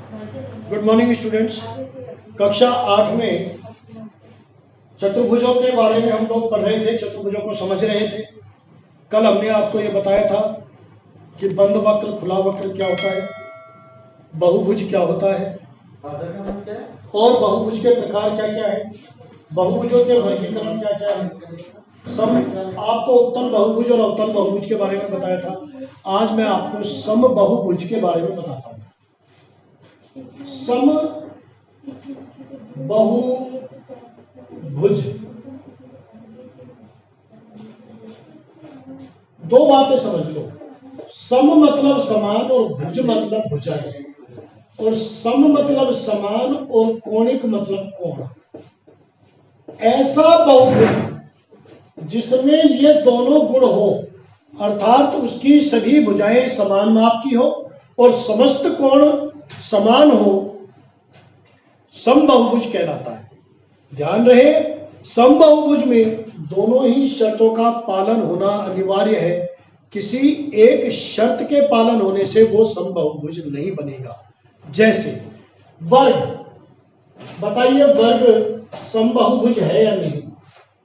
Good morning students. कक्षा 8 में चतुर्भुजों के बारे में हम लोग पढ़ रहे थे, चतुर्भुजों को समझ रहे थे। कल हमने आपको ये बताया था कि बंद वक्र, खुला वक्र क्या होता है, बहुभुज क्या होता है और बहुभुज के प्रकार क्या क्या है, बहुभुजों के वर्गीकरण क्या क्या है। सम आपको उत्तल बहुभुज और अवतल बहुभुज के बारे में बताया था। आज मैं आपको सम बहुभुज के बारे में बताता हूँ। सम बहुभुज, दो बातें समझ लो। सम मतलब समान और भुज मतलब भुजाएं, और सम मतलब समान और कोणिक मतलब कोण। ऐसा बहुभुज जिसमें ये दोनों गुण हो, अर्थात उसकी सभी भुजाएं समान माप की हो और समस्त कोण समान हो, समबहुभुज कहलाता है। ध्यान रहे, समबहुभुज में दोनों ही शर्तों का पालन होना अनिवार्य है। किसी एक शर्त के पालन होने से वो समबहुभुज नहीं बनेगा। जैसे वर्ग, बताइए वर्ग समबहुभुज है या नहीं?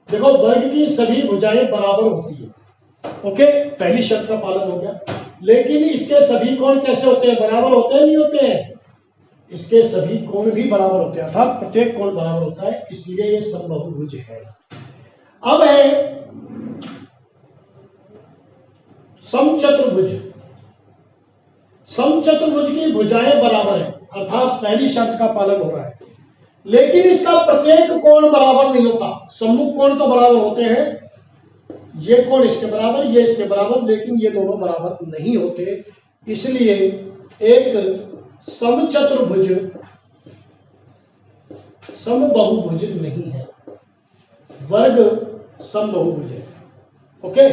देखो, वर्ग की सभी भुजाएं बराबर होती है, ओके, पहली शर्त का पालन हो गया। लेकिन इसके सभी कोण कैसे होते हैं? बराबर होते हैं, नहीं होते हैं? इसके सभी कोण भी बराबर होते हैं, अर्थात प्रत्येक कोण बराबर होता है, इसलिए ये समबहुभुज है। अब है समचतुर्भुज। समचतुर्भुज की भुजाएं बराबर है, अर्थात पहली शर्त का पालन हो रहा है, लेकिन इसका प्रत्येक कोण बराबर नहीं होता। सम्मुख कोण तो बराबर होते हैं, ये कोण इसके बराबर, ये इसके बराबर, लेकिन ये दोनों बराबर नहीं होते। इसलिए एक समचतुर्भुज समबहुभुज नहीं है, वर्ग समबहुभुज है। ओके,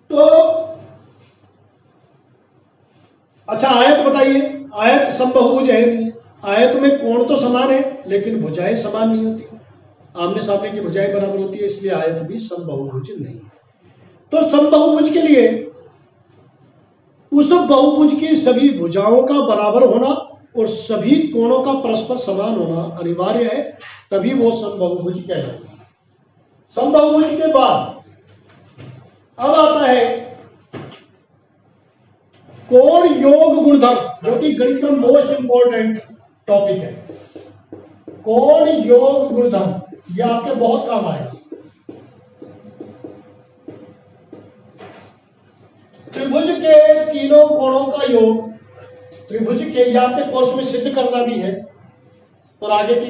तो अच्छा, आयत बताइए, आयत समबहुभुज है नहीं? आयत में कोण तो समान है लेकिन भुजाएं समान नहीं होती, आमने सामने की भुजाएं बराबर होती है, इसलिए आयत भी समबहुभुज नहीं है। तो समबहुभुज के लिए उस बहुभुज की सभी भुजाओं का बराबर होना और सभी कोणों का परस्पर समान होना अनिवार्य है, तभी वो समबहुभुज कहलाता है। समबहुभुज के बाद अब आता है कोण योग गुणधर्म, जो कि गणित का मोस्ट इंपॉर्टेंट टॉपिक है। कोण योग गुणधर्म, ये आपके बहुत काम आएगा। त्रिभुज के तीनों कोणों का योग, त्रिभुज के, ये आपके कोर्स में सिद्ध करना भी है और आगे की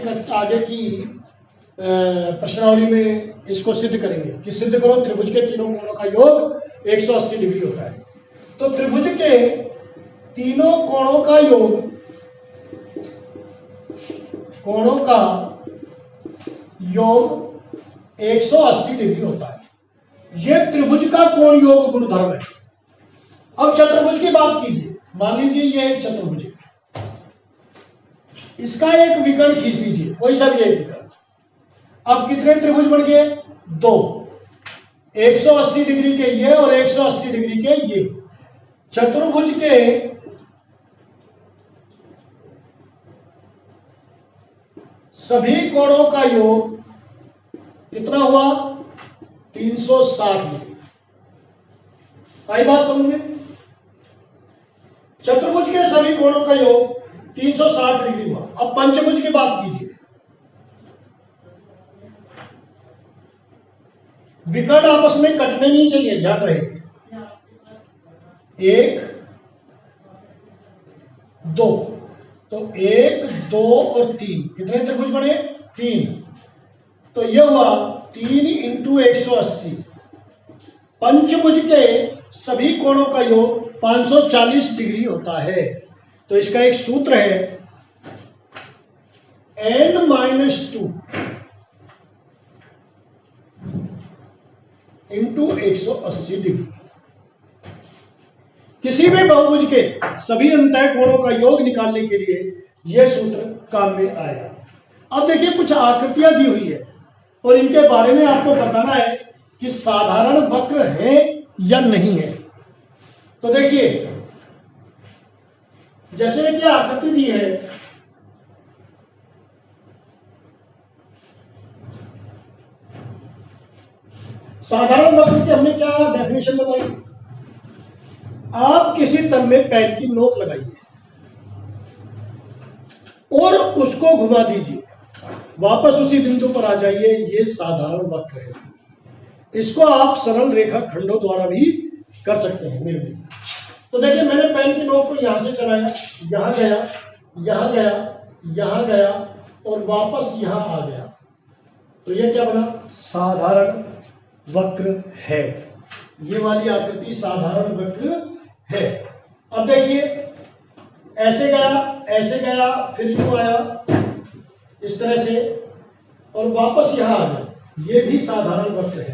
प्रश्नावली में इसको सिद्ध करेंगे कि सिद्ध करो त्रिभुज के तीनों कोणों का योग 180 डिग्री होता है। तो त्रिभुज के तीनों कोणों का योग, कोणों का योग 180 डिग्री होता है। यह त्रिभुज का कोण योग गुणधर्म है। अब चतुर्भुज की बात कीजिए, मान लीजिए यह एक चतुर्भुज है, इसका एक विकर्ण खींच लीजिए, कोई सा भी एक विकर्ण। अब कितने त्रिभुज बन गए? दो, 180 डिग्री के ये और 180 डिग्री के ये। चतुर्भुज के सभी कोणों का योग कितना हुआ? 360 डिग्री। आई बात समझ में? चतुर्भुज के सभी कोणों का योग 360 डिग्री हुआ। अब पंचभुज की बात कीजिए, विकर्ण आपस में कटने नहीं चाहिए, ध्यान रहे। 1 2, तो 1 2 और 3, कितने त्रिभुज बने? 3। तो यह हुआ 3 इंटू 180। पंचभुज के सभी कोणों का योग 540 डिग्री होता है। तो इसका एक सूत्र है, n-2 इंटू 180 डिग्री। किसी भी बहुभुज के सभी अंतः कोणों का योग निकालने के लिए यह सूत्र काम में आएगा। अब देखिए, कुछ आकृतियां दी हुई है और इनके बारे में आपको बताना है कि साधारण वक्र है या नहीं है। तो देखिए, जैसे कि आकृति दी है, साधारण वक्र की हमने क्या डेफिनेशन बताई? आप किसी तल में पेन की नोक लगाइए और उसको घुमा दीजिए, वापस उसी बिंदु पर आ जाइए, ये साधारण वक्र है। इसको आप सरल रेखा खंडों द्वारा भी कर सकते हैं मेरे लिए। तो देखिए, मैंने पेन की नोक को यहां से चलाया, यहां गया, यहां गया, यहां गया और वापस यहां आ गया, तो ये क्या बना? साधारण वक्र है। ये वाली आकृति साधारण वक्र है। अब देखिए, ऐसे गया, फिर यूं आया इस तरह से और वापस यहां आ गया, ये भी साधारण वक्र है।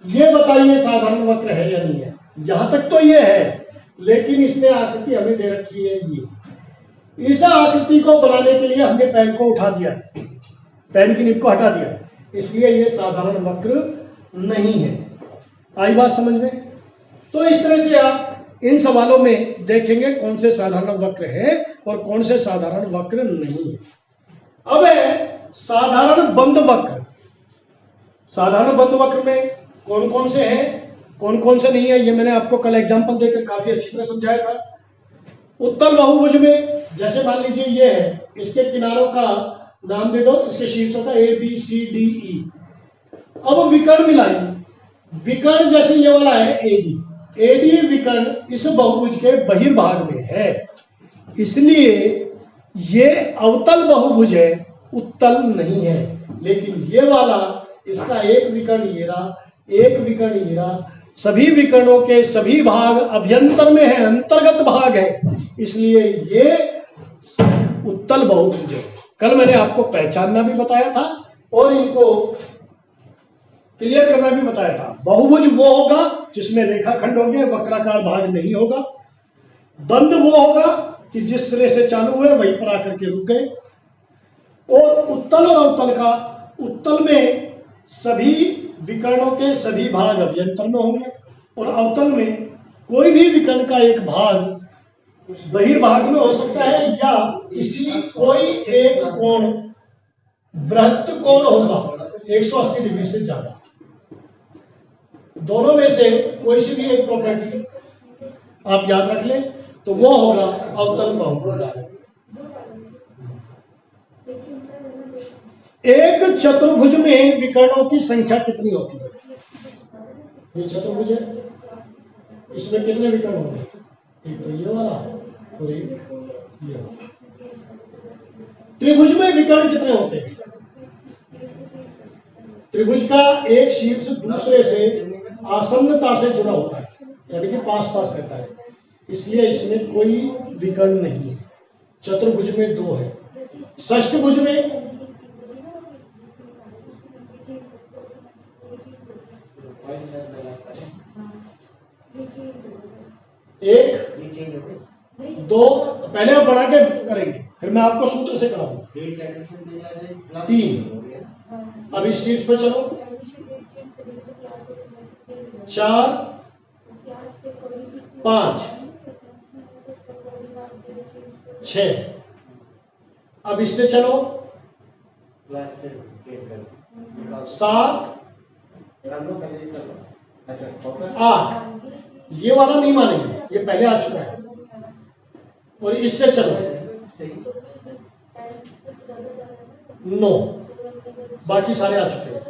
ये बताइए साधारण वक्र है या नहीं है? यहां तक तो ये है, लेकिन इसने आकृति हमें दे रखी है ये। इस आकृति को बनाने के लिए हमने पेन को उठा दिया है, पेन की निब को हटा दिया, इसलिए ये साधारण वक्र नहीं है। आई बात समझ में? तो इस तरह से आप इन सवालों में देखेंगे कौन से साधारण वक्र है और कौन से साधारण वक्र नहीं है। अब है साधारण बंद वक्र। साधारण बंद वक्र में कौन कौन से हैं, कौन कौन से नहीं है, ये मैंने आपको कल एग्जांपल देकर काफी अच्छी तरह समझाया था। उत्तल बहुभुज में जैसे मान लीजिए ये है, इसके किनारों का नाम दे दो, इसके शीर्षों का A B C D E। अब विकर्ण मिलाइए, विकर्ण जैसे ये वाला है AD विकर्ण इस बहुभुज के बहिर्भाग में है, इसलिए ये अवतल बहुभुज है, उत्तल नहीं है। लेकिन ये वाला, इसका एक विकर्ण ये रहा, एक विकर्ण ये रहा, सभी विकर्णों के सभी भाग अभ्यंतर में है, अंतर्गत भाग है, इसलिए ये उत्तल बहुभुज है। कल मैंने आपको पहचानना भी बताया था और इनको क्लियर करना भी बताया था। बहुभुज वो होगा जिसमें रेखाखंड होंगे, वक्राकार भाग नहीं होगा। बंद वो होगा कि जिस सिरे से चालू हुए वहीं पर आकर के रुक गए। और उत्तल और अवतल का, उत्तल में सभी विकर्णों के सभी भाग अभ्यंतर में होंगे और अवतल में कोई भी विकर्ण का एक भाग बहिर्भाग में हो सकता है, या किसी कोई एक कोण वृत्त कोण होगा 180 डिग्री से ज्यादा। दोनों में से कोई सी भी एक प्रॉपर्टी आप याद रख लें तो वो होगा अवतल बहुभुज। एक चतुर्भुज में विकर्णों की संख्या कितनी होती है? ये चतुर्भुज है, इसमें कितने विकर्ण होंगे? एक तो ये वाला और एक ये वाला। त्रिभुज में विकर्ण कितने होते हैं? त्रिभुज का एक शीर्ष दूसरे से आसन्नता से जुड़ा होता है, यानी कि पास पास रहता है, इसलिए इसमें कोई विकर्ण नहीं है। चतुर्भुज में दो है। षष्ठभुज में एक, दो, पहले आप बढ़ा के करेंगे, फिर मैं आपको सूत्र से कराऊंगा। तीन, अब इस शीर्ष पर चलो, चार, पांच, छह, अब इससे चलो, सात, आठ, ये वाला नहीं मानेंगे, ये पहले आ चुका है। और इससे चलो 9, बाकी सारे आ चुके हैं।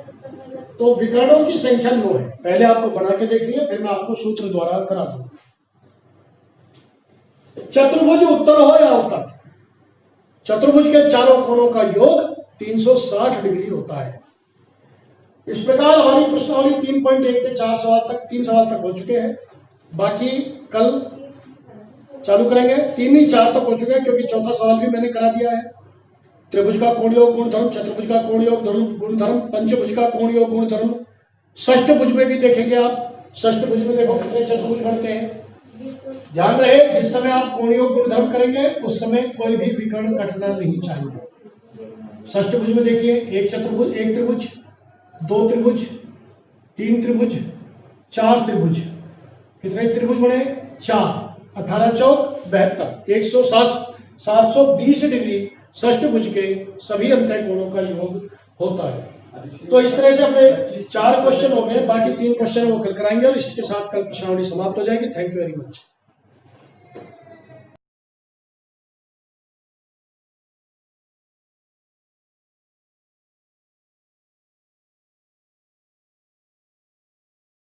तो विकर्णों की संख्या 9 है। पहले आपको बना के देखनी है, फिर मैं आपको सूत्र द्वारा करा दूंगा। चतुर्भुज उत्तल हो या अवतल, चतुर्भुज के चारों कोणों का योग 360 डिग्री होता है। इस प्रकार हमारी प्रश्नावली 3.1 के 4 सवाल तक, 3 सवाल तक हो चुके हैं। बाकी कल चालू करेंगे। 3 ही 4 तक हो चुके हैं, क्योंकि चौथा सवाल भी मैंने करा दिया है। त्रिभुज का कोण योग गुणधर्म, चतुर्भुज का कोण योग गुणधर्म, पंचभुज का कोण योग गुणधर्म। षष्ठभुज में भी देखेंगे आप, षष्ठभुज में देखो कितने चतुर्भुज बनते हैं। ध्यान रहे, जिस समय आप कोण योग गुणधर्म करेंगे उस समय कोई भी विकर्ण कटना नहीं चाहिए। षष्ठभुज में देखिए, एक चतुर्भुज, एक त्रिभुज, दो त्रिभुज, तीन त्रिभुज, चार त्रिभुज। कितने त्रिभुज बने? 4। 18 चौक 72, 107, 720 डिग्री षष्ठभुज के सभी अंतः कोणों का योग होता है। तो इस तरह से अपने 4 क्वेश्चन हो गए, बाकी 3 क्वेश्चन वो कल कराएंगे और इसके साथ कल प्रश्नावली समाप्त हो जाएगी। Thank you very much.